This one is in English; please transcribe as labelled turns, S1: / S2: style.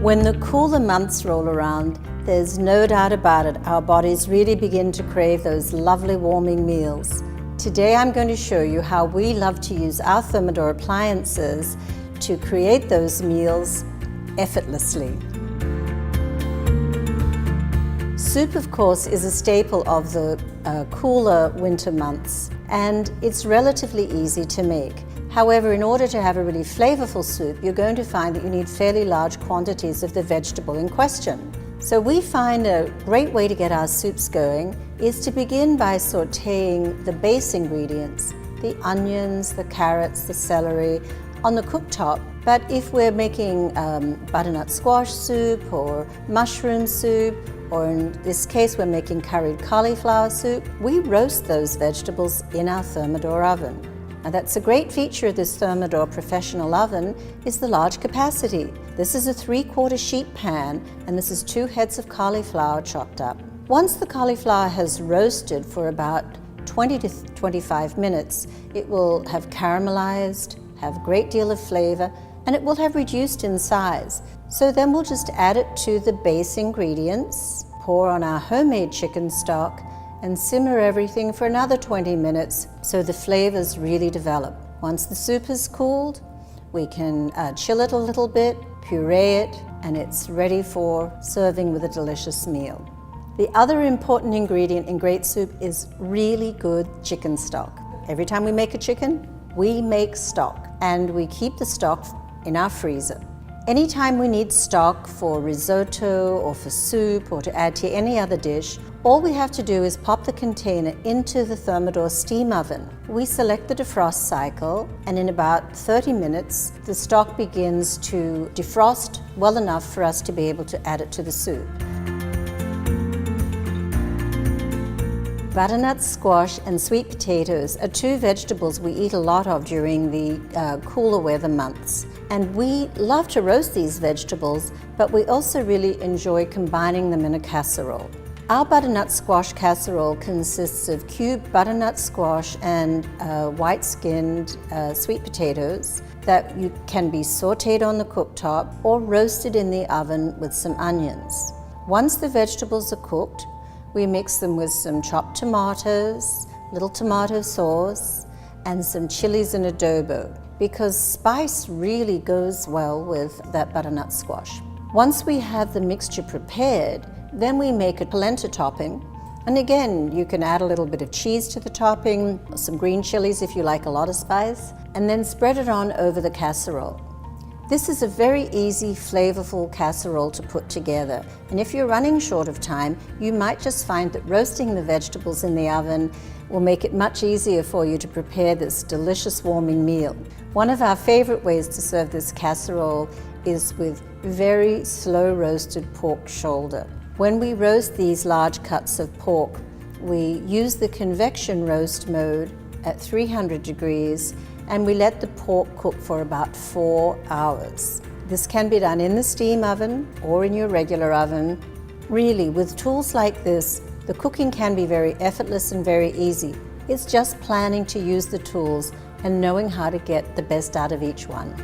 S1: When the cooler months roll around, there's no doubt about it, our bodies really begin to crave those lovely warming meals. Today I'm going to show you how we love to use our Thermador appliances to create those meals effortlessly. Soup, of course, is a staple of the cooler winter months, and it's relatively easy to make. However, in order to have a really flavorful soup, you're going to find that you need fairly large quantities of the vegetable in question. So we find a great way to get our soups going is to begin by sautéing the base ingredients, the onions, the carrots, the celery, on the cooktop. But if we're making butternut squash soup or mushroom soup, or in this case we're making curried cauliflower soup, we roast those vegetables in our Thermador oven. Now that's a great feature of this Thermador professional oven is the large capacity. This is a 3/4 sheet pan, and this is 2 heads of cauliflower chopped up. Once the cauliflower has roasted for about 20 to 25 minutes, it will have caramelized, have a great deal of flavor, and it will have reduced in size. So then we'll just add it to the base ingredients, pour on our homemade chicken stock, and simmer everything for another 20 minutes so the flavors really develop. Once the soup is cooled, we can chill it a little bit, puree it, and it's ready for serving with a delicious meal. The other important ingredient in great soup is really good chicken stock. Every time we make a chicken, we make stock, and we keep the stock in our freezer. Anytime we need stock for risotto or for soup or to add to any other dish, all we have to do is pop the container into the Thermador steam oven. We select the defrost cycle, and in about 30 minutes, the stock begins to defrost well enough for us to be able to add it to the soup. Butternut squash and sweet potatoes are 2 vegetables we eat a lot of during the cooler weather months. And we love to roast these vegetables, but we also really enjoy combining them in a casserole. Our butternut squash casserole consists of cubed butternut squash and white-skinned sweet potatoes that can be sautéed on the cooktop or roasted in the oven with some onions. Once the vegetables are cooked, we mix them with some chopped tomatoes, little tomato sauce, and some chilies and adobo, because spice really goes well with that butternut squash. Once we have the mixture prepared, then we make a polenta topping. And again, you can add a little bit of cheese to the topping, some green chilies if you like a lot of spice, and then spread it on over the casserole. This is a very easy, flavorful casserole to put together. And if you're running short of time, you might just find that roasting the vegetables in the oven will make it much easier for you to prepare this delicious warming meal. One of our favorite ways to serve this casserole is with very slow roasted pork shoulder. When we roast these large cuts of pork, we use the convection roast mode at 300 degrees, and we let the pork cook for about 4 hours. This can be done in the steam oven or in your regular oven. Really, with tools like this, the cooking can be very effortless and very easy. It's just planning to use the tools and knowing how to get the best out of each one.